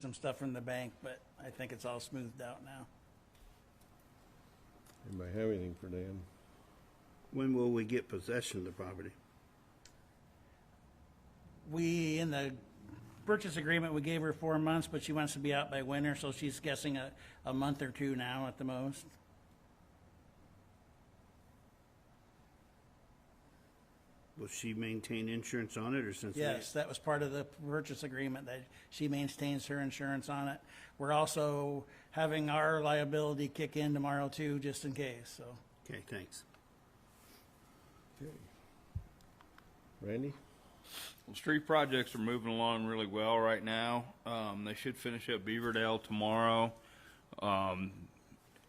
some stuff from the bank, but I think it's all smoothed out now. Anybody have anything for Dan? When will we get possession of the property? We, in the purchase agreement, we gave her 4 months, but she wants to be out by winter, so she's guessing a month or two now at the most. Will she maintain insurance on it, or since? Yes, that was part of the purchase agreement, that she maintains her insurance on it. We're also having our liability kick in tomorrow too, just in case, so. Okay, thanks. Okay. Randy? Well, street projects are moving along really well right now. They should finish up Beaverdale tomorrow. And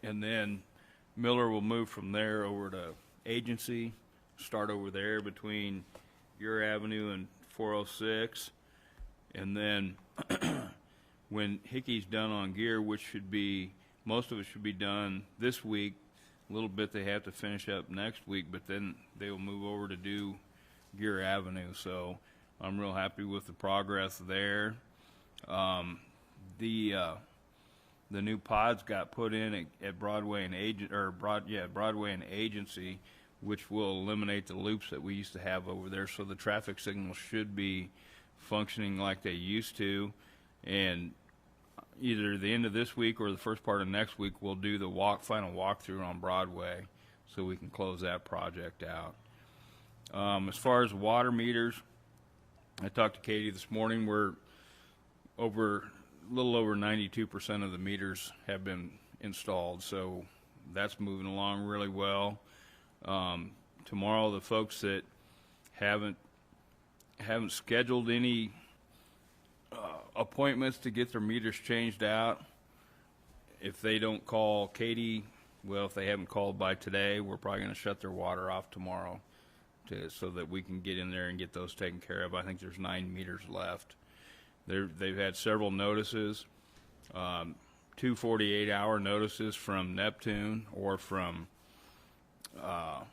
then Miller will move from there over to Agency, start over there between Gear Avenue and 406. And then when Hickey's done on Gear, which should be, most of it should be done this week, a little bit they have to finish up next week, but then they will move over to do Gear Avenue. So I'm real happy with the progress there. The new pods got put in at Broadway and Broadway and Agency, which will eliminate the loops that we used to have over there. So the traffic signals should be functioning like they used to. And either the end of this week or the first part of next week, we'll do the final walkthrough on Broadway, so we can close that project out. As far as water meters, I talked to Katie this morning. We're a little over 92% of the meters have been installed, so that's moving along really well. Tomorrow, the folks that haven't scheduled any appointments to get their meters changed out, if they don't call Katie, well, if they haven't called by today, we're probably going to shut their water off tomorrow so that we can get in there and get those taken care of. I think there's 9 meters left. They've had several notices, 2 48-hour notices from Neptune or from, gosh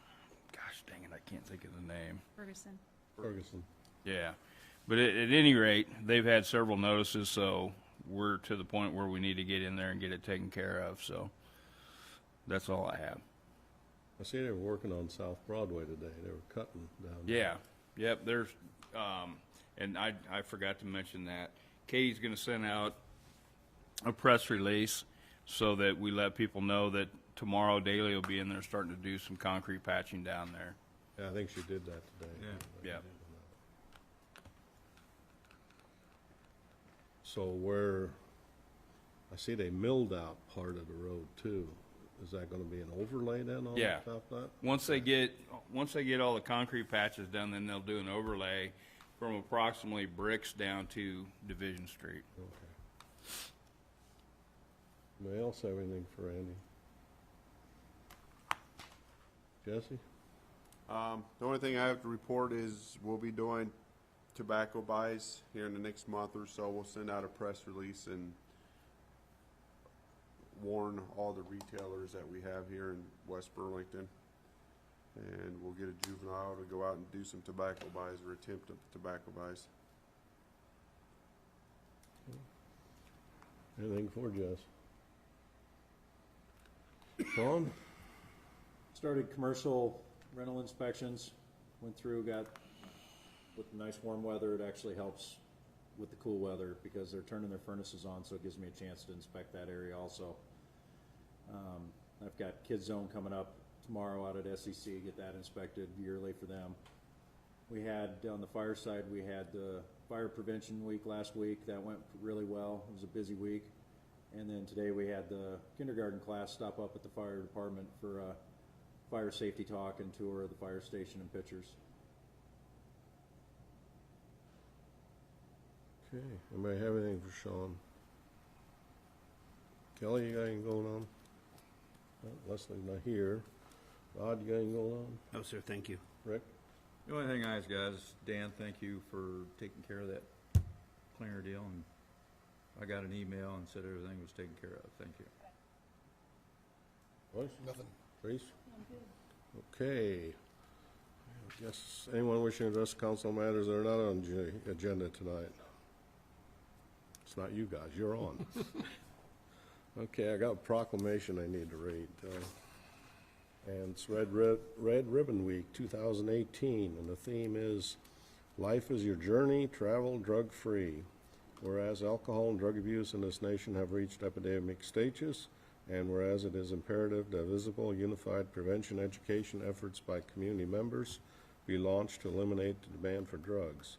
dang it, I can't think of the name. Ferguson. Yeah. But at any rate, they've had several notices, so we're to the point where we need to get in there and get it taken care of. So that's all I have. I see they were working on South Broadway today. They were cutting down. Yeah. Yep. There's, and I forgot to mention that Katie's going to send out a press release so that we let people know that tomorrow Daly will be in there starting to do some concrete patching down there. Yeah, I think she did that today. Yeah. So where, I see they milled out part of the road too. Is that going to be an overlay then on Yeah. top of that? Once they get all the concrete patches done, then they'll do an overlay from approximately Bricks down to Division Street. Okay. Anybody else have anything for Randy? Jesse? The only thing I have to report is we'll be doing tobacco buys here in the next month or so. We'll send out a press release and warn all the retailers that we have here in West Burlington. And we'll get a juvenile to go out and do some tobacco buys or attempt tobacco buys. Anything for Jess? Sean? Started commercial rental inspections, went through, got, with the nice warm weather, it actually helps with the cool weather because they're turning their furnaces on, so it gives me a chance to inspect that area also. I've got Kids Zone coming up tomorrow out at SEC, get that inspected yearly for them. We had, on the fire side, we had the fire prevention week last week. That went really well. It was a busy week. And then today we had the kindergarten class stop up at the fire department for a fire safety talk and tour of the fire station and pictures. Okay. Anybody have anything for Sean? Kelly, you got anything going on? Leslie's not here. Rod, you got anything going on? No, sir, thank you. Rick? The only thing I've got is, Dan, thank you for taking care of that cleaner deal, and I got an email and said everything was taken care of. Thank you. Royce? Nothing. Reese? Okay. I guess anyone wishing to address council matters that are not on the agenda tonight? not you guys, you're on. Okay, I got a proclamation I need to read. And it's Red Ribbon Week 2018, and the theme is Life is Your Journey, Travel Drug-Free. Whereas alcohol and drug abuse in this nation have reached epidemic stages, and whereas it is imperative that visible, unified prevention education efforts by community members be launched to eliminate the demand for drugs.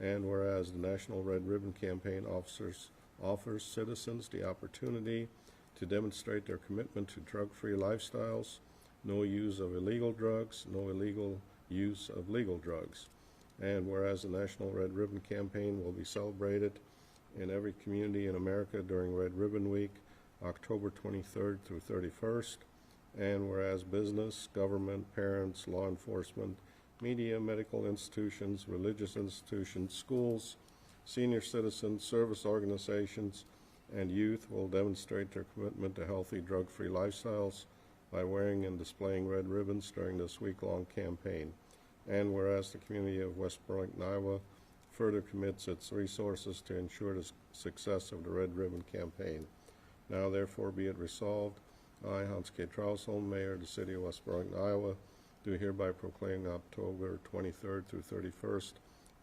And whereas the National Red Ribbon Campaign offers citizens the opportunity to demonstrate their commitment to drug-free lifestyles, no use of illegal drugs, no illegal use of legal drugs. And whereas the National Red Ribbon Campaign will be celebrated in every community in America during Red Ribbon Week, October 23rd through 31st, and whereas business, government, parents, law enforcement, media, medical institutions, religious institutions, schools, senior citizens, service organizations, and youth will demonstrate their commitment to healthy, drug-free lifestyles by wearing and displaying red ribbons during this week-long campaign. And whereas the community of West Burlington, Iowa, further commits its resources to ensure the success of the Red Ribbon Campaign. Now therefore be it resolved, I, Hans K. Trausholm, Mayor of the City of West Burlington, Iowa, do hereby proclaim October 23rd through 31st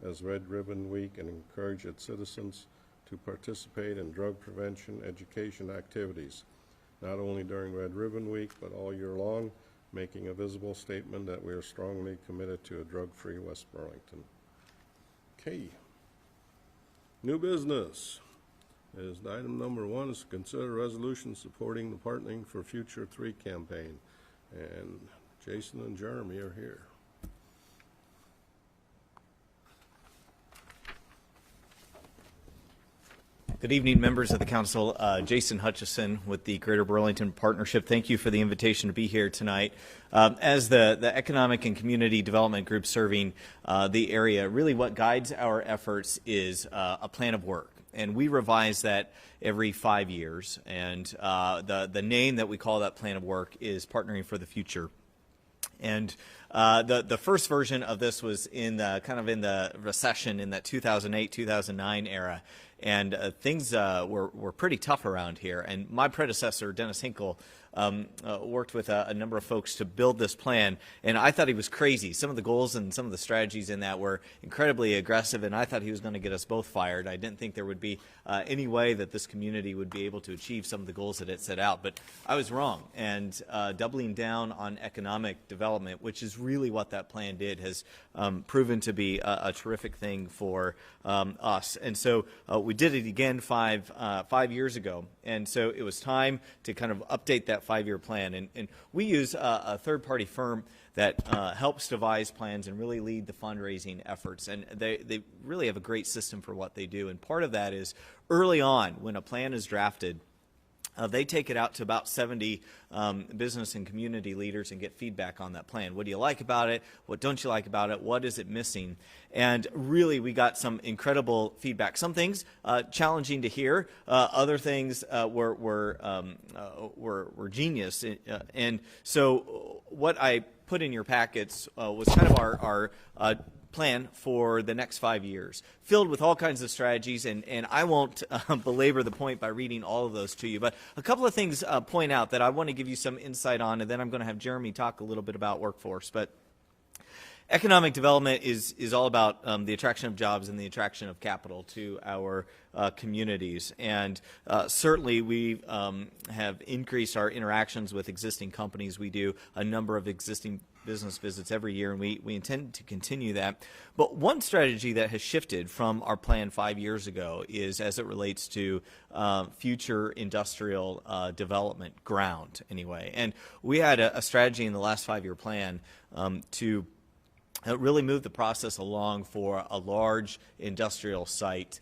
as Red Ribbon Week and encourage its citizens to participate in drug prevention education activities, not only during Red Ribbon Week, but all year long, making a visible statement that we are strongly committed to a drug-free West Burlington. Okay. New business is item number 1 is to consider resolution supporting the Partnering for Future 3 campaign. And Jason and Jeremy are here. Good evening, members of the council. Jason Hutchison with the Greater Burlington Partnership. Thank you for the invitation to be here tonight. As the Economic and Community Development Group serving the area, really what guides our efforts is a plan of work. And we revise that every 5 years. And the name that we call that plan of work is Partnering for the Future. And the first version of this was in the recession in that 2008-2009 era. And things were pretty tough around here. And my predecessor, Dennis Hinkle, worked with a number of folks to build this plan. And I thought he was crazy. Some of the goals and some of the strategies in that were incredibly aggressive, and I thought he was going to get us both fired. I didn't think there would be any way that this community would be able to achieve some of the goals that it set out. But I was wrong. And doubling down on economic development, which is really what that plan did, has proven to be a terrific thing for us. And so we did it again 5 years ago. And so it was time to kind of update that 5-year plan. And we use a third-party firm that helps devise plans and really lead the fundraising efforts. And they really have a great system for what they do. And part of that is early on, when a plan is drafted, they take it out to about 70 business and community leaders and get feedback on that plan. What do you like about it? What don't you like about it? What is it missing? And really, we got some incredible feedback. Some things challenging to hear. Other things were genius. And so what I put in your packets was kind of our plan for the next 5 years, filled with all kinds of strategies, and I won't belabor the point by reading all of those to you, but a couple of things point out that I want to give you some insight on, and then I'm going to have Jeremy talk a little bit about workforce. But economic development is all about the attraction of jobs and the attraction of capital to our communities. And certainly we have increased our interactions with existing companies. We do a number of existing business visits every year, and we intend to continue that. But one strategy that has shifted from our plan 5 years ago is as it relates to future industrial development, ground anyway. And we had a strategy in the last 5-year plan to really move the process along for a large industrial site.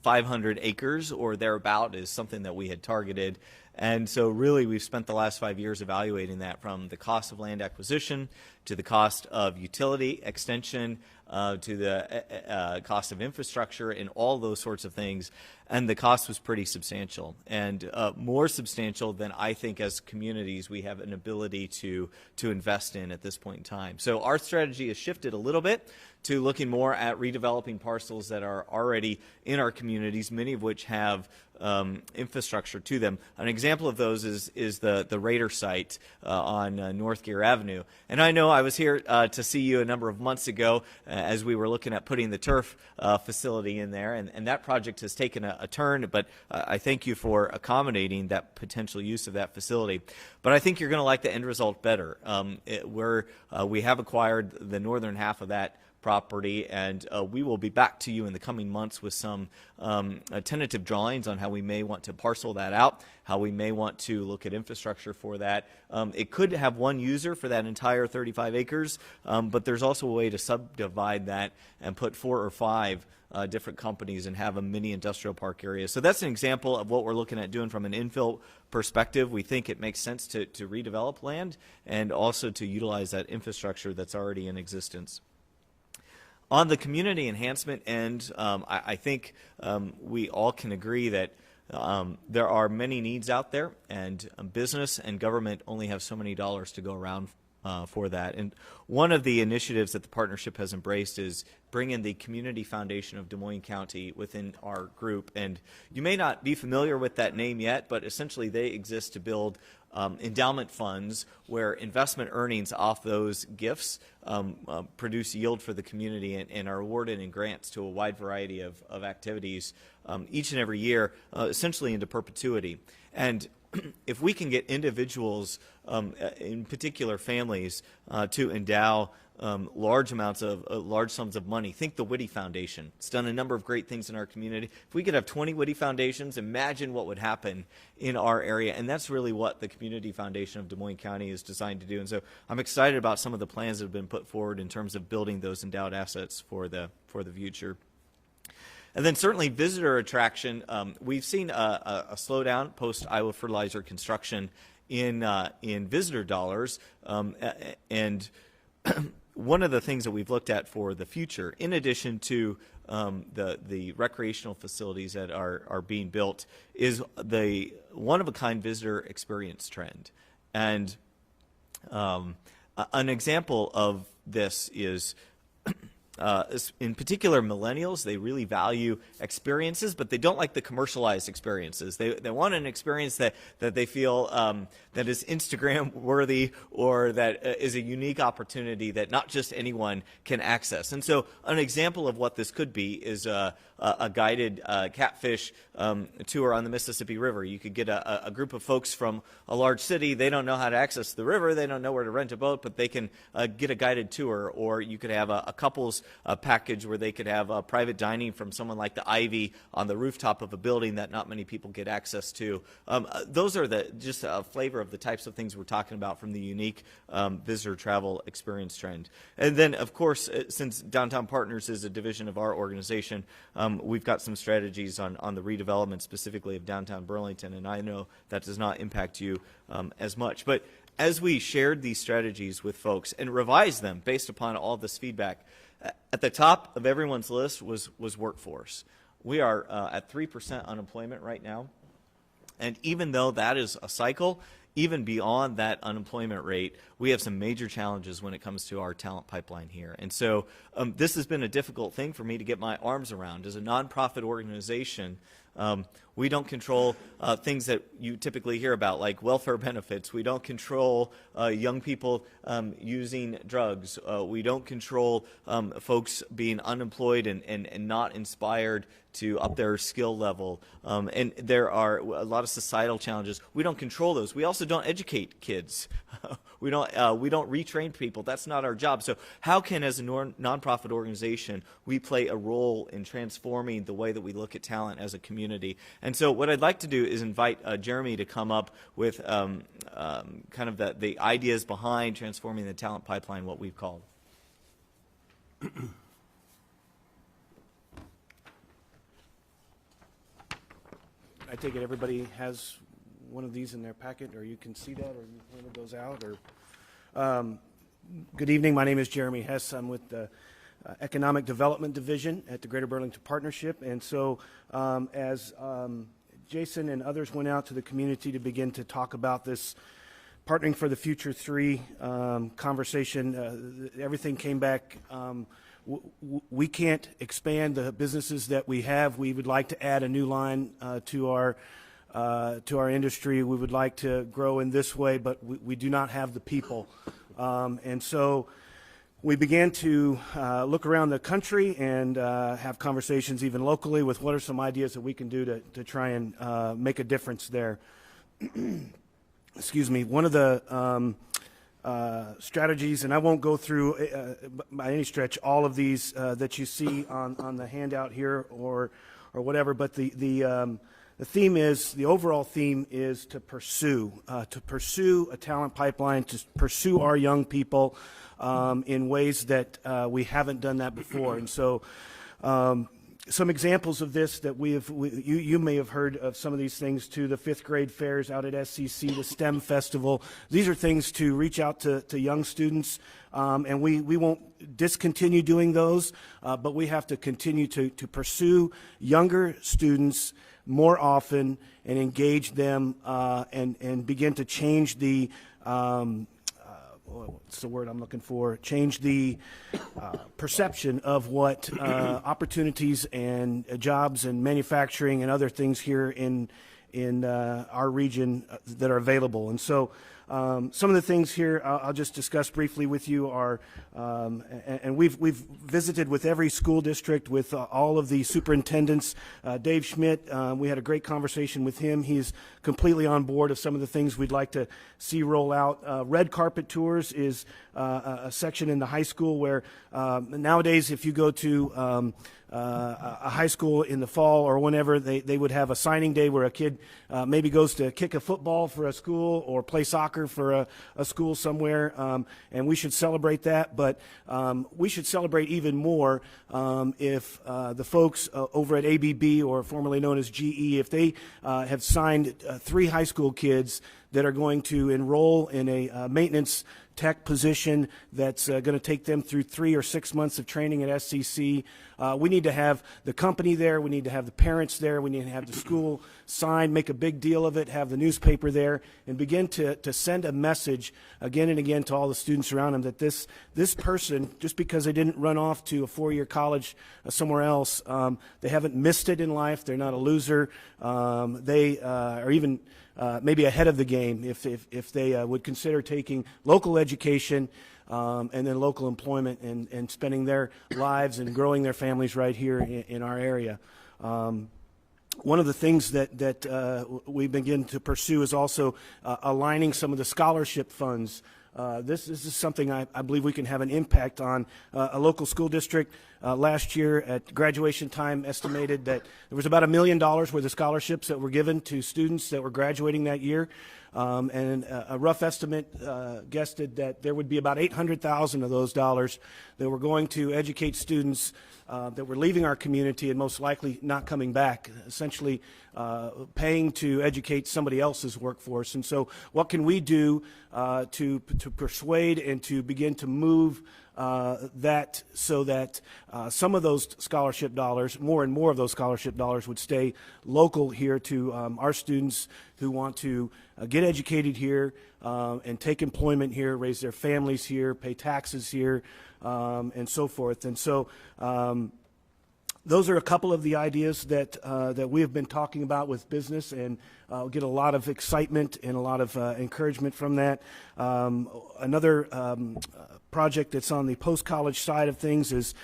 500 acres or thereabout is something that we had targeted. And so really we've spent the last 5 years evaluating that, from the cost of land acquisition to the cost of utility extension to the cost of infrastructure and all those sorts of things. And the cost was pretty substantial, and more substantial than I think as communities we have an ability to invest in at this point in time. So our strategy has shifted a little bit to looking more at redeveloping parcels that are already in our communities, many of which have infrastructure to them. An example of those is the Raider site on North Gear Avenue. And I know I was here to see you a number of months ago as we were looking at putting the turf facility in there, and that project has taken a turn, but I thank you for accommodating that potential use of that facility. But I think you're going to like the end result better. We have acquired the northern half of that property, and we will be back to you in the coming months with some tentative drawings on how we may want to parcel that out, how we may want to look at infrastructure for that. It could have one user for that entire 35 acres, but there's also a way to subdivide that and put 4 or 5 different companies and have a mini industrial park area. So that's an example of what we're looking at doing from an infill perspective. We think it makes sense to redevelop land and also to utilize that infrastructure that's already in existence. On the community enhancement end, I think we all can agree that there are many needs out there, and business and government only have so many dollars to go around for that. And one of the initiatives that the partnership has embraced is bringing the Community Foundation of Des Moines County within our group. And you may not be familiar with that name yet, but essentially they exist to build endowment funds where investment earnings off those gifts produce yield for the community and are awarded in grants to a wide variety of activities each and every year, essentially into perpetuity. And if we can get individuals, in particular families, to endow large amounts of large sums of money. Think the Whitty Foundation. It's done a number of great things in our community. If we could have 20 Whitty Foundations, imagine what would happen in our area. And that's really what the Community Foundation of Des Moines County is designed to do. And so I'm excited about some of the plans that have been put forward in terms of building those endowed assets for the future. And then certainly visitor attraction. We've seen a slowdown post Iowa Fertilizer construction in visitor dollars, and one of the things that we've looked at for the future, in addition to the recreational facilities that are being built, is the one-of-a-kind visitor experience trend. And an example of this is in particular millennials. They really value experiences, but they don't like the commercialized experiences. They want an experience that they feel that is Instagram worthy, or that is a unique opportunity that not just anyone can access. And so an example of what this could be is a guided catfish tour on the Mississippi River. You could get a group of folks from a large city. They don't know how to access the river. They don't know where to rent a boat, but they can get a guided tour. Or you could have a couple's package where they could have private dining from someone like the Ivy on the rooftop of a building that not many people get access to. Those are just a flavor of the types of things we're talking about from the unique visitor travel experience trend. And then, of course, since Downtown Partners is a division of our organization, we've got some strategies on the redevelopment specifically of downtown Burlington, and I know that does not impact you as much. But as we shared these strategies with folks and revised them based upon all this feedback, at the top of everyone's list was workforce. We are at 3% unemployment right now, and even though that is a cycle, even beyond that unemployment rate, we have some major challenges when it comes to our talent pipeline here. And so this has been a difficult thing for me to get my arms around. As a nonprofit organization, we don't control things that you typically hear about, like welfare benefits. We don't control young people using drugs. We don't control folks being unemployed and not inspired to up their skill level. And there are a lot of societal challenges. We don't control those. We also don't educate kids. We don't retrain people. That's not our job. So how can, as a nonprofit organization, we play a role in transforming the way that we look at talent as a community? And so what I'd like to do is invite Jeremy to come up with kind of the ideas behind transforming the talent pipeline, what we've called. I take it everybody has one of these in their packet, or you can see that, or you handed those out. Or good evening. My name is Jeremy Hess. I'm with the Economic Development Division at the Greater Burlington Partnership. And so as Jason and others went out to the community to begin to talk about this Partnering for the Future 3 conversation, everything came back. We can't expand the businesses that we have. We would like to add a new line to our industry. We would like to grow in this way, but we do not have the people. And so we began to look around the country and have conversations even locally with what are some ideas that we can do to try and make a difference there. Excuse me. One of the strategies, and I won't go through by any stretch all of these that you see on the handout here or whatever, but the theme is, the overall theme is to pursue a talent pipeline, to pursue our young people in ways that we haven't done that before. And so some examples of this that you may have heard of some of these things too, the 5th grade fairs out at SCC, the STEM Festival. These are things to reach out to young students, and we won't discontinue doing those, but we have to continue to pursue younger students more often and engage them and begin to change the what's the word I'm looking for? Change the perception of what opportunities and jobs and manufacturing and other things here in our region that are available. And so some of the things here I'll just discuss briefly with you are, and we've visited with every school district, with all of the superintendents. Dave Schmidt, we had a great conversation with him. He's completely on board of some of the things we'd like to see roll out. Red carpet tours is a section in the high school where nowadays if you go to a high school in the fall or whenever, they would have a signing day where a kid maybe goes to kick a football for a school or play soccer for a school somewhere, and we should celebrate that. But we should celebrate even more if the folks over at ABB, or formerly known as GE, if they have signed 3 high school kids that are going to enroll in a maintenance tech position that's going to take them through 3 or 6 months of training at SCC. We need to have the company there. We need to have the parents there. We need to have the school sign, make a big deal of it, have the newspaper there, and begin to send a message again and again to all the students around them that this person, just because they didn't run off to a 4-year college somewhere else, they haven't missed it in life. They're not a loser. They are even maybe ahead of the game if they would consider taking local education and then local employment and spending their lives and growing their families right here in our area. One of the things that we begin to pursue is also aligning some of the scholarship funds. This is something I believe we can have an impact on. A local school district last year at graduation time estimated that there was about $1 million worth of scholarships that were given to students that were graduating that year. And a rough estimate guessed that there would be about $800,000 of those dollars that were going to educate students that were leaving our community and most likely not coming back, essentially paying to educate somebody else's workforce. And so what can we do to persuade and to begin to move that so that some of those scholarship dollars, more and more of those scholarship dollars, would stay local here to our students who want to get educated here and take employment here, raise their families here, pay taxes here, and so forth. And so those are a couple of the ideas that we have been talking about with business, and get a lot of excitement and a lot of encouragement from that. Another project that's on the post-college side of things is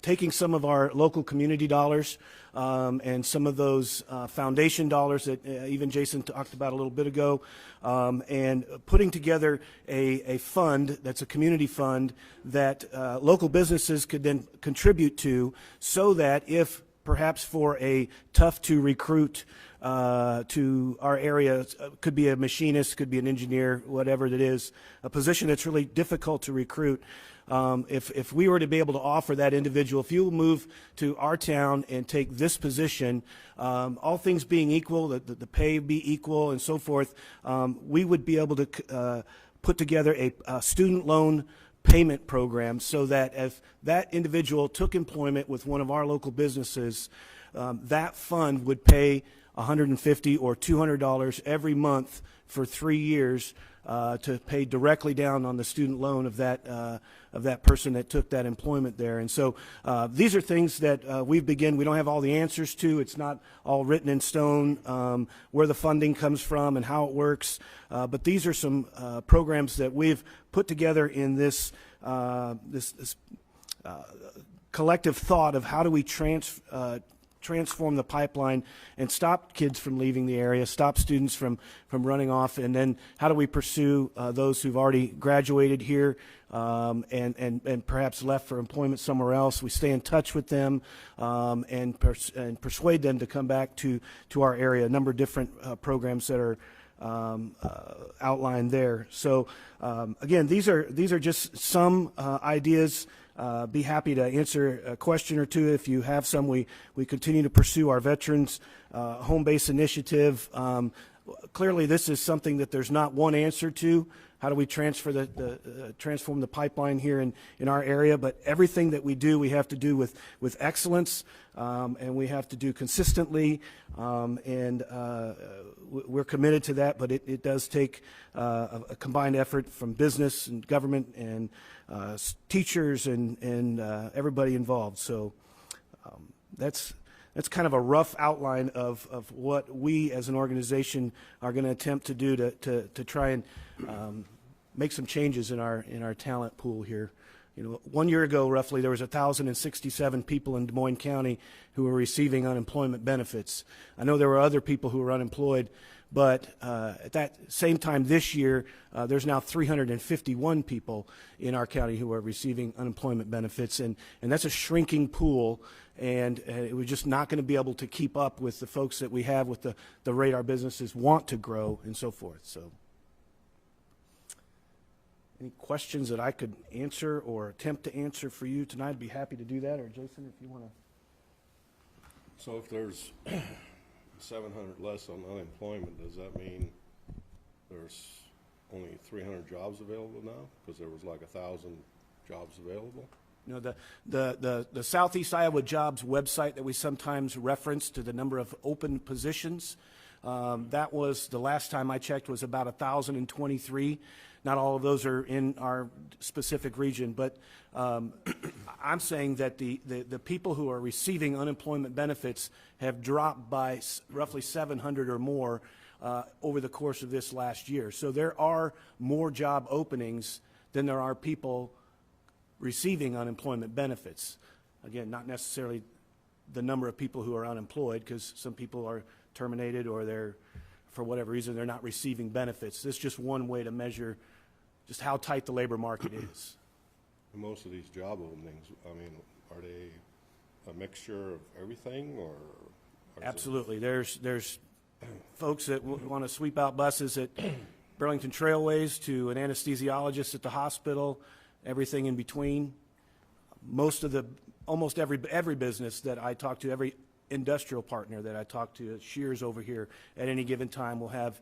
taking some of our local community dollars and some of those foundation dollars that even Jason talked about a little bit ago, and putting together a fund that's a community fund that local businesses could then contribute to, so that if perhaps for a tough to recruit to our area, could be a machinist, could be an engineer, whatever it is, a position that's really difficult to recruit. If we were to be able to offer that individual, if you will move to our town and take this position, all things being equal, the pay be equal and so forth, we would be able to put together a student loan payment program so that if that individual took employment with one of our local businesses, that fund would pay $150 or $200 every month for 3 years to pay directly down on the student loan of that person that took that employment there. And so these are things that we've begun. We don't have all the answers to. It's not all written in stone where the funding comes from and how it works. But these are some programs that we've put together in this collective thought of how do we transform the pipeline and stop kids from leaving the area, stop students from running off, and then how do we pursue those who've already graduated here and perhaps left for employment somewhere else. We stay in touch with them and persuade them to come back to our area. A number of different programs that are outlined there. So again, these are just some ideas. Be happy to answer a question or two if you have some. We continue to pursue our veterans home base initiative. Clearly, this is something that there's not one answer to. How do we transform the pipeline here in our area? But everything that we do, we have to do with excellence, and we have to do consistently, and we're committed to that. But it does take a combined effort from business and government and teachers and everybody involved. So that's kind of a rough outline of what we as an organization are going to attempt to do to try and make some changes in our talent pool here. 1 year ago, roughly, there was 1,067 people in Des Moines County who were receiving unemployment benefits. I know there were other people who were unemployed, but at that same time this year, there's now 351 people in our county who are receiving unemployment benefits, and that's a shrinking pool, and we're just not going to be able to keep up with the folks that we have, with the rate our businesses want to grow and so forth. So, any questions that I could answer or attempt to answer for you tonight, I'd be happy to do that. Or Jason, if you want to. So if there's 700 less on unemployment, does that mean there's only 300 jobs available now? Because there was like 1,000 jobs available? The Southeast Iowa Jobs website that we sometimes reference to the number of open positions, that was, the last time I checked, was about 1,023. Not all of those are in our specific region, but I'm saying that the people who are receiving unemployment benefits have dropped by roughly 700 or more over the course of this last year. So there are more job openings than there are people receiving unemployment benefits. Again, not necessarily the number of people who are unemployed, because some people are terminated or they're, for whatever reason, they're not receiving benefits. This is just one way to measure just how tight the labor market is. Most of these job openings, I mean, are they a mixture of everything, or Absolutely. There's folks that want to sweep out buses at Burlington Trailways to an anesthesiologist at the hospital, everything in between. Almost every business that I talk to, every industrial partner that I talk to, Shears over here, at any given time will have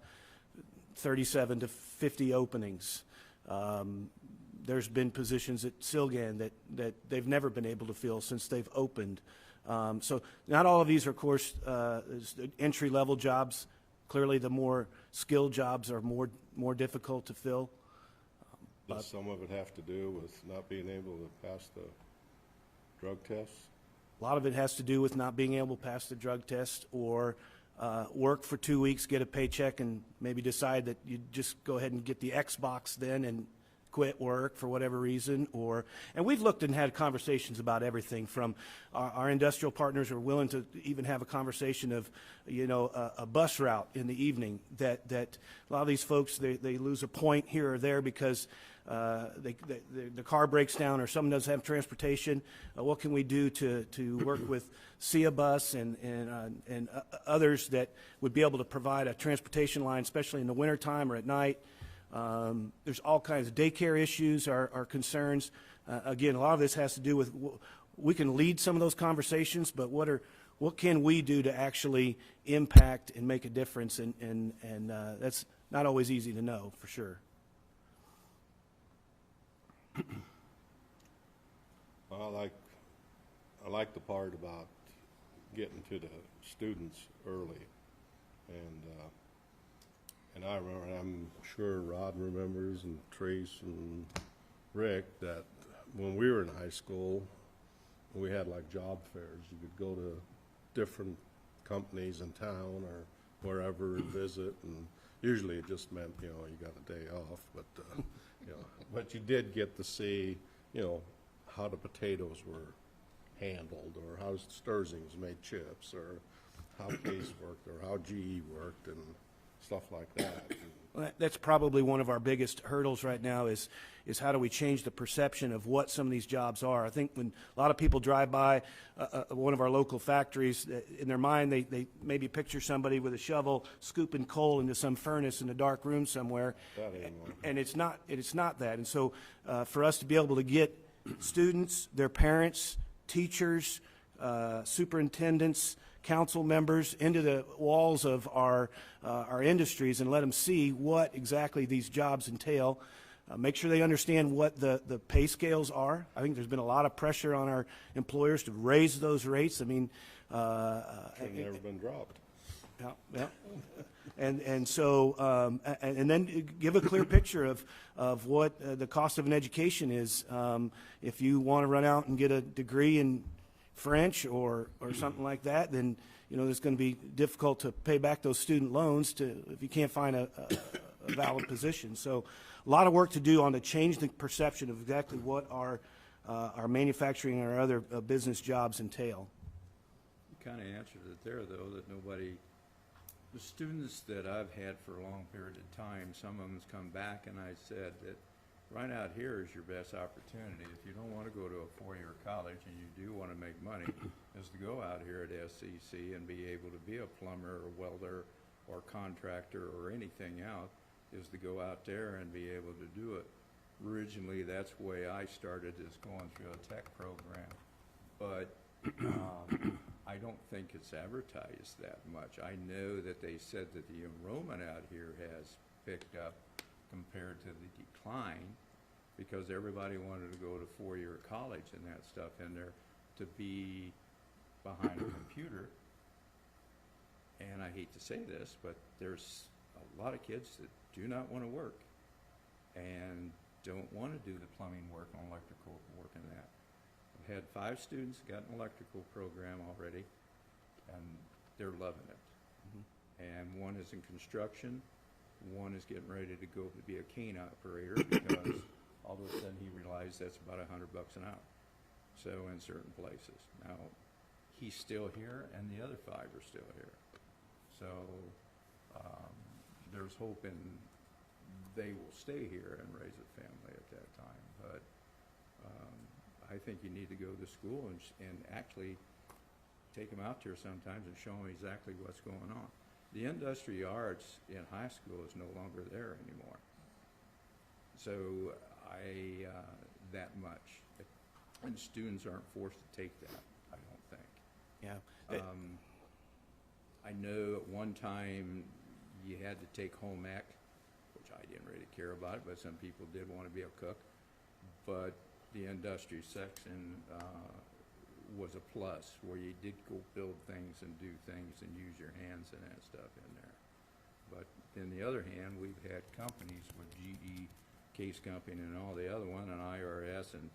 37 to 50 openings. There's been positions at Silgan that they've never been able to fill since they've opened. So not all of these are, of course, entry-level jobs. Clearly, the more skilled jobs are more difficult to fill. does some of it have to do with not being able to pass the drug tests? A lot of it has to do with not being able to pass the drug test, or work for 2 weeks, get a paycheck, and maybe decide that you just go ahead and get the Xbox then and quit work for whatever reason. And we've looked and had conversations about everything from our industrial partners are willing to even have a conversation of, a bus route in the evening that a lot of these folks, they lose a point here or there because the car breaks down or someone doesn't have transportation. What can we do to work with SIA Bus and others that would be able to provide a transportation line, especially in the wintertime or at night? There's all kinds of daycare issues are concerns. Again, a lot of this has to do with, we can lead some of those conversations, but what can we do to actually impact and make a difference? And that's not always easy to know, for sure. I like the part about getting to the students early. And I remember, and I'm sure Rod remembers, and Trace and Rick, that when we were in high school, we had like job fairs. You could go to different companies in town or wherever and visit, and usually it just meant, you got a day off, but, but you did get to see, how the potatoes were handled, or how Sturzing's made chips, or how Case worked, or how GE worked, and stuff like that. Well, that's probably one of our biggest hurdles right now is how do we change the perception of what some of these jobs are. I think when a lot of people drive by one of our local factories, in their mind they maybe picture somebody with a shovel scooping coal into some furnace in a dark room somewhere, and it's not that. And so for us to be able to get students, their parents, teachers, superintendents, council members into the walls of our industries and let them see what exactly these jobs entail. Make sure they understand what the pay scales are. I think there's been a lot of pressure on our employers to raise those rates. I mean, They've never been dropped. yeah. And so and then give a clear picture of what the cost of an education is. If you want to run out and get a degree in French or something like that, then it's going to be difficult to pay back those student loans if you can't find a valid position. So a lot of work to do on to change the perception of exactly what our manufacturing and our other business jobs entail. You kind of answered it there, though, that the students that I've had for a long period of time, some of them's come back, and I said that right out here is your best opportunity. If you don't want to go to a four-year college and you do want to make money, is to go out here at SCC and be able to be a plumber or welder or contractor or anything else, is to go out there and be able to do it. Originally, that's the way I started, is going through a tech program. But I don't think it's advertised that much. I know that they said that the enrollment out here has picked up compared to the decline, because everybody wanted to go to four-year college and that stuff in there to be behind a computer. And I hate to say this, but there's a lot of kids that do not want to work and don't want to do the plumbing work and electrical work and that. I've had 5 students got an electrical program already, and they're loving it. And one is in construction, one is getting ready to go to be a cane operator, because all of a sudden he realized that's about $100 an hour. So in certain places. Now, he's still here, and the other 5 are still here. So there's hope in they will stay here and raise a family at that time. But I think you need to go to school and actually take them out there sometimes and show them exactly what's going on. The industry arts in high school is no longer there anymore. So that much. And students aren't forced to take that, I don't think. Yeah. I know at one time you had to take home ec, which I didn't really care about it, but some people did want to be a cook. But the industry section was a plus, where you did go build things and do things and use your hands and that stuff in there. But on the other hand, we've had companies with GE, Case Company, and all the other one, and IRS, and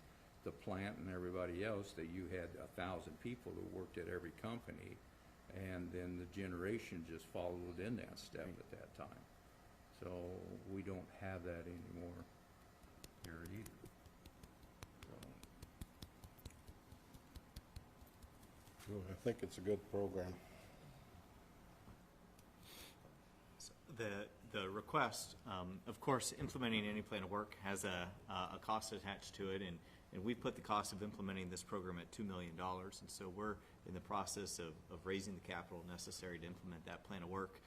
the plant and everybody else, that you had 1,000 people who worked at every company, and then the generation just followed in that step at that time. So we don't have that anymore here either. I think it's a good program. The request, of course, implementing any plan of work has a cost attached to it, and we put the cost of implementing this program at $2 million, and so we're in the process of raising the capital necessary to implement that plan of work.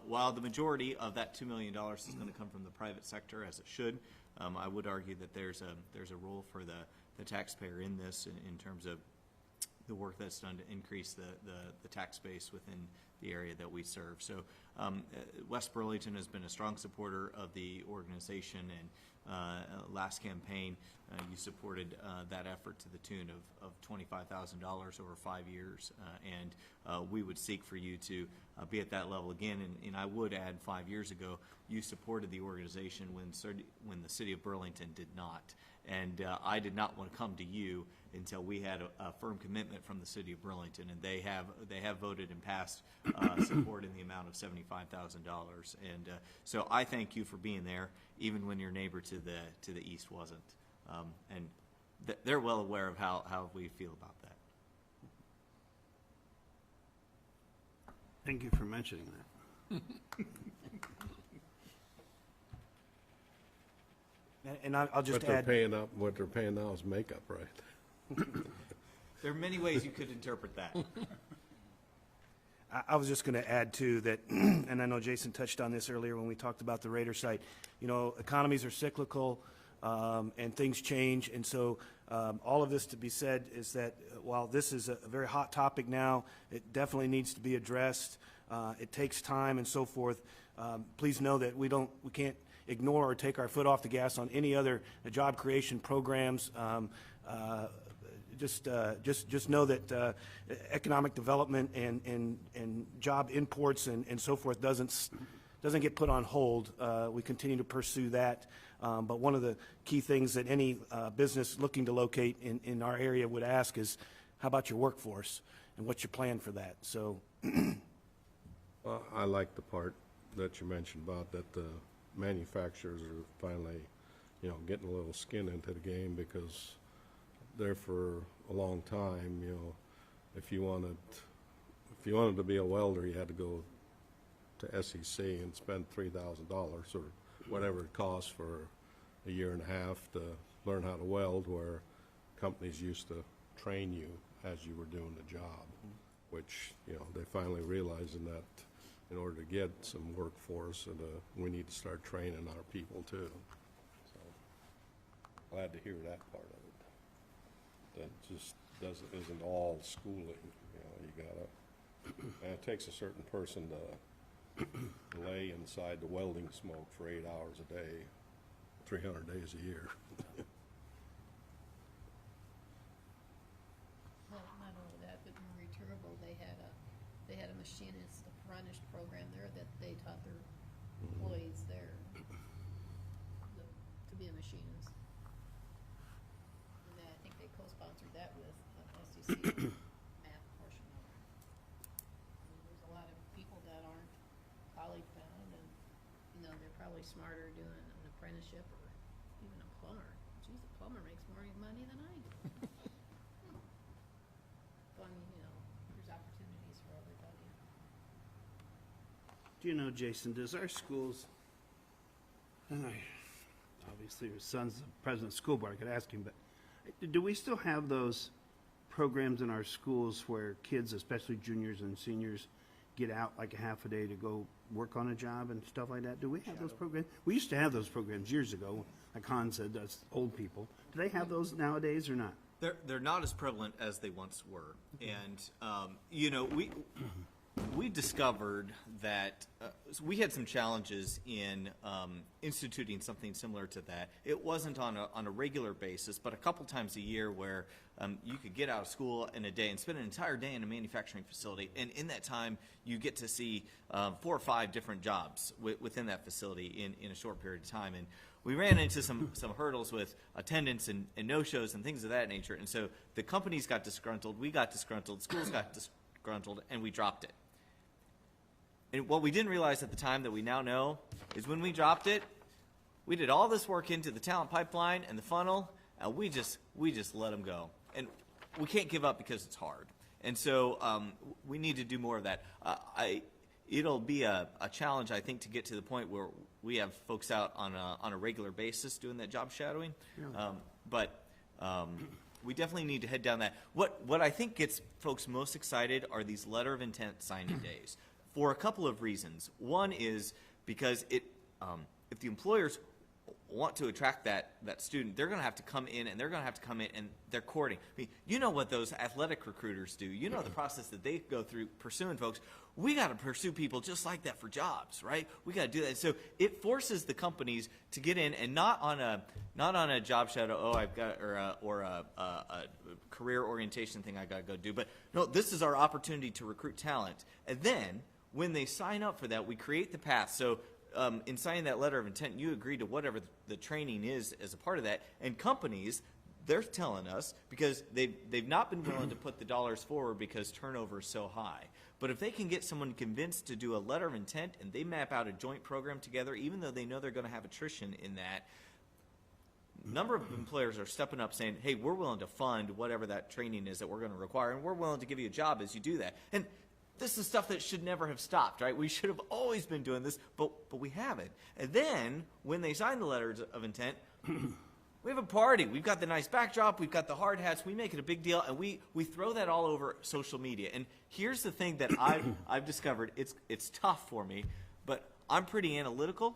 While the majority of that $2 million is going to come from the private sector, as it should, I would argue that there's a role for the taxpayer in this in terms of the work that's done to increase the tax base within the area that we serve. So West Burlington has been a strong supporter of the organization, and last campaign you supported that effort to the tune of $25,000 over 5 years, and we would seek for you to be at that level again. And I would add, 5 years ago, you supported the organization when the city of Burlington did not. And I did not want to come to you until we had a firm commitment from the city of Burlington, and they have voted and passed support in the amount of $75,000. And so I thank you for being there, even when your neighbor to the east wasn't. And they're well aware of how we feel about that. Thank you for mentioning that. And I'll just What they're add, paying now is makeup, right? There are many ways you could interpret that. I was just going to add too that, and I know Jason touched on this earlier when we talked about the Raider site. You know, economies are cyclical, and things change, and so all of this to be said is that while this is a very hot topic now, it definitely needs to be addressed. It takes time and so forth. Please know that we can't ignore or take our foot off the gas on any other job creation programs. Just know that economic development and job imports and so forth doesn't get put on hold. We continue to pursue that. But one of the key things that any business looking to locate in our area would ask is, how about your workforce and what's your plan for that? So, Well, I like the part that you mentioned about that the manufacturers are finally, getting a little skin into the game, because there for a long time, if you wanted to be a welder, you had to go to SEC and spend $3,000 or whatever it costs for a year and a half to learn how to weld, where companies used to train you as you were doing the job, which, they finally realizing that in order to get some workforce, and we need to start training our people too. So glad to hear that part of it. That just isn't all schooling. You gotta, and it takes a certain person to lay inside the welding smoke for 8 hours a day, 300 days a year. Well, not only that, but in Returnable, they had a machinist apprentice program there that they taught their employees there to be a machinist. And I think they co-sponsored that with SEC math portion of it. I mean, there's a lot of people that aren't college bound, and they're probably smarter doing an apprenticeship or even a plumber. Geez, a plumber makes more money than I do. So, I mean, there's opportunities for everybody. Do you know, Jason, does our schools, and obviously your son's the president of the school board, I could ask him, but do we still have those programs in our schools where kids, especially juniors and seniors, get out like a half a day to go work on a job and stuff like that? Do we have those programs? We used to have those programs years ago, like Han said, us old people. Do they have those nowadays or not? They're not as prevalent as they once were, and we discovered that we had some challenges in instituting something similar to that. It wasn't on a regular basis, but a couple times a year, where you could get out of school in a day and spend an entire day in a manufacturing facility, and in that time you get to see 4 or 5 different jobs within that facility in a short period of time. And we ran into some hurdles with attendance and no-shows and things of that nature. And so the companies got disgruntled, we got disgruntled, schools got disgruntled, and we dropped it. And what we didn't realize at the time that we now know is when we dropped it, we did all this work into the talent pipeline and the funnel, and we just let them go. And we can't give up because it's hard. And so we need to do more of that. It'll be a challenge, I think, to get to the point where we have folks out on a regular basis doing that job shadowing. But we definitely need to head down that. What I think gets folks most excited are these letter of intent signing days, for a couple of reasons. One is because if the employers want to attract that student, they're going to have to come in, and they're going to have to come in, and they're courting. I mean, you know what those athletic recruiters do. You know the process that they go through pursuing folks. We got to pursue people just like that for jobs, right? We got to do that. So it forces the companies to get in, and not on a job shadow. Oh, I've got or a career orientation thing I got to go do. But no, this is our opportunity to recruit talent. And then when they sign up for that, we create the path. So in signing that letter of intent, you agree to whatever the training is as a part of that. And companies, they're telling us, because they've not been willing to put the dollars forward because turnover is so high. But if they can get someone convinced to do a letter of intent and they map out a joint program together, even though they know they're going to have attrition in that, number of employers are stepping up saying, hey, we're willing to fund whatever that training is that we're going to require, and we're willing to give you a job as you do that. And this is stuff that should never have stopped, right? We should have always been doing this, but we haven't. And then when they sign the letters of intent, we have a party. We've got the nice backdrop. We've got the hard hats. We make it a big deal, and we throw that all over social media. And here's the thing that I've discovered. It's tough for me, but I'm pretty analytical,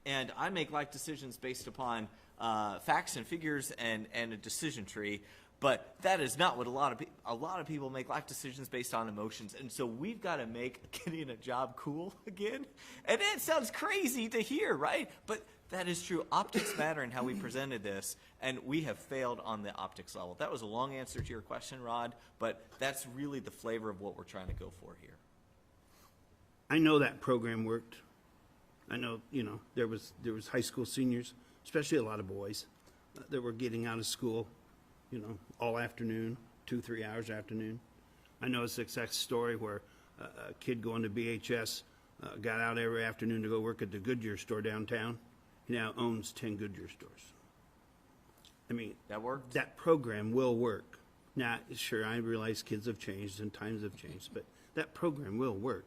and I make life decisions based upon facts and figures and a decision tree. But that is not what a lot of people make life decisions based on emotions. And so we've got to make getting a job cool again. And it sounds crazy to hear, right? But that is true. Optics matter in how we presented this, and we have failed on the optics level. That was a long answer to your question, Rod, but that's really the flavor of what we're trying to go for here. I know that program worked. I know, there was high school seniors, especially a lot of boys, that were getting out of school, all afternoon, 2-3 hours afternoon. I know a success story where a kid going to BHS got out every afternoon to go work at the Goodyear store downtown. He now owns 10 Goodyear stores. I mean, That worked? that program will work. Now, sure, I realize kids have changed and times have changed, but that program will work.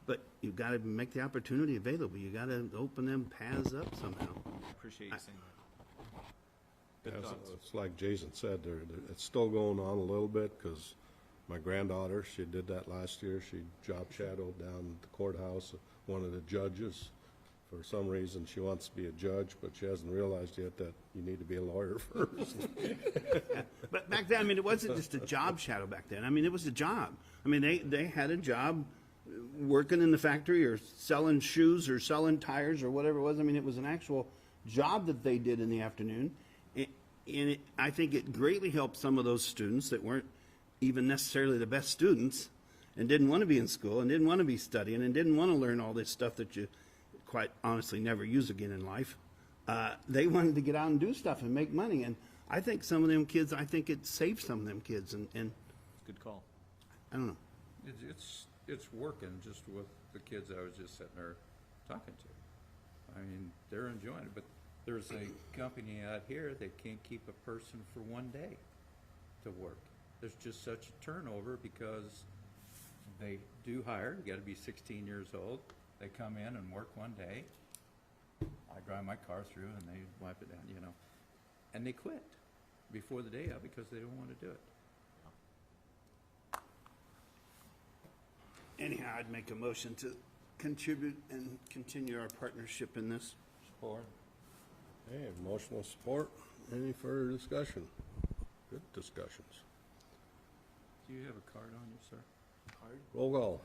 But you've got to make the opportunity available. You got to open them paths up somehow. I appreciate you saying that. Good Yeah, thoughts. it's like Jason said, it's still going on a little bit, because my granddaughter, she did that last year. She job shadowed down at the courthouse, one of the judges. For some reason, she wants to be a judge, but she hasn't realized yet that you need to be a lawyer first. But back then, it wasn't just a job shadow back then. It was a job. They had a job working in the factory or selling shoes or selling tires or whatever it was. It was an actual job that they did in the afternoon. And I think it greatly helped some of those students that weren't even necessarily the best students and didn't want to be in school and didn't want to be studying and didn't want to learn all this stuff that you quite honestly never use again in life. They wanted to get out and do stuff and make money. And I think some of them kids, it saved some of them kids. And Good call. I don't know. It's working just with the kids I was just sitting there talking to. They're enjoying it, but there's a company out here that can't keep a person for one day to work. There's just such a turnover because they do hire. You got to be 16 years old. They come in and work one day. I drive my car through and they wipe it down, and they quit before the day up because they don't want to do it. Anyhow, I'd make a motion to contribute and continue our partnership in this. Support. Okay, motion with support. Any further discussion? Good discussions. Do you have a card on you, sir? Roll call.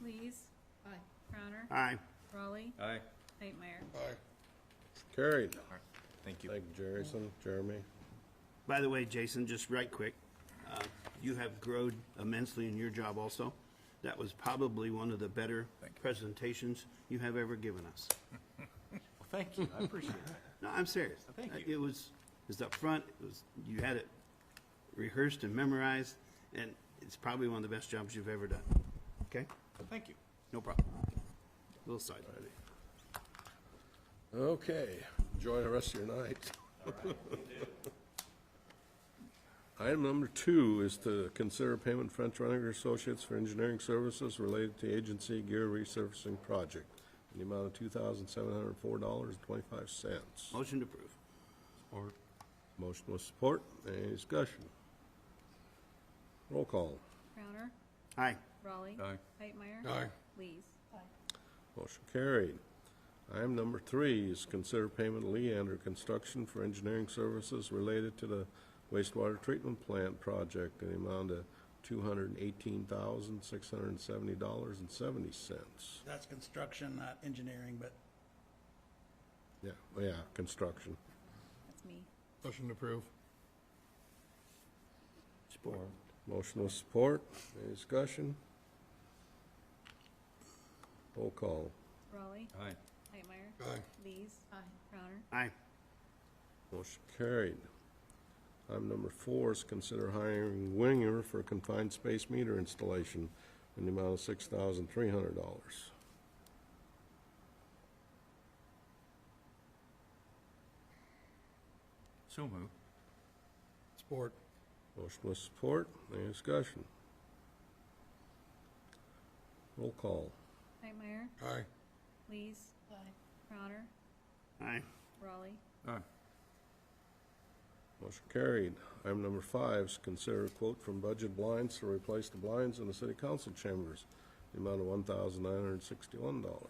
Lees. Aye. Crowner. Aye. Raleigh. Aye. Hightmeyer. Carried. Thank you. Thank you, Jeremy. By the way, Jason, just right quick, you have grown immensely in your job also. That was probably one of the better presentations you have ever given us. Well, thank you. I appreciate it. No, I'm serious. Thank you. It was up front. You had it rehearsed and memorized, and it's probably one of the best jobs you've ever done. Okay? Thank you. No problem. Little side. Okay, enjoy the rest of your night. Item number 2 is to consider payment French Runninger Associates for engineering services related to agency gear resurfacing project in the amount of $2,704.25. Motion to approve. Support. Motion with support. Any discussion? Roll call. Crowner. Aye. Raleigh. Aye. Hightmeyer. Lees. Motion carried. Item number 3 is consider payment of Leander Construction for engineering services related to the wastewater treatment plant project in the amount of $218,670.70. That's construction, not engineering, but Yeah, construction. That's me. Motion to approve. Support. Motion with support. Any discussion? Roll call. Raleigh. Aye. Whitmire. Aye. Lees. Aye. Crowner. Aye. Motion carried. Item number 4 is consider hiring Winger for confined space meter installation in the amount of $6,300. So moved. Support. Motion with support. Any discussion? Roll call. Whitmire. Aye. Lees. Aye. Crowner. Aye. Raleigh. Aye. Motion carried. Item number 5 is consider a quote from Budget Blinds to replace the blinds in the city council chambers, the amount of $1,961.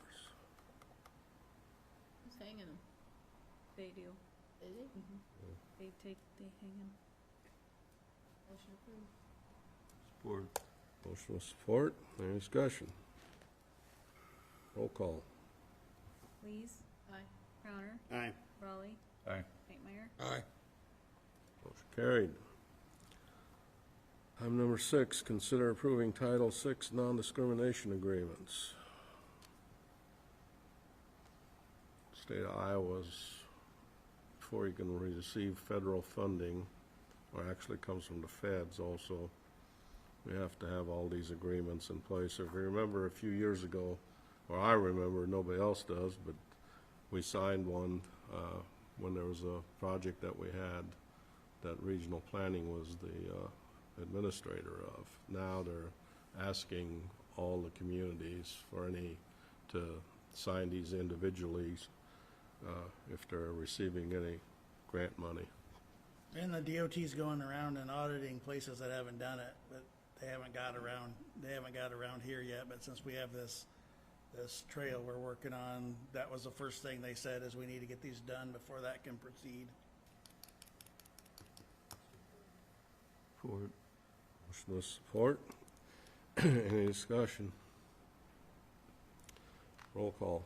Who's hanging them? They do. Is it? They hang them. Motion approved. Support. Motion with support. Any discussion? Roll call. Lees. Aye. Crowner. Aye. Raleigh. Aye. Whitmire. Aye. Motion carried. Item number 6, consider approving Title VI non-discrimination agreements. State of Iowa's, before you can receive federal funding, or actually comes from the feds also, we have to have all these agreements in place. If you remember a few years ago, or I remember, nobody else does, but we signed one when there was a project that we had that regional planning was the administrator of. Now they're asking all the communities to sign these individually if they're receiving any grant money. and the DOT's going around and auditing places that haven't done it, but they haven't got around here yet. But since we have this trail we're working on, that was the first thing they said is we need to get these done before that can proceed. Support. Motion with support. Any discussion? Roll call.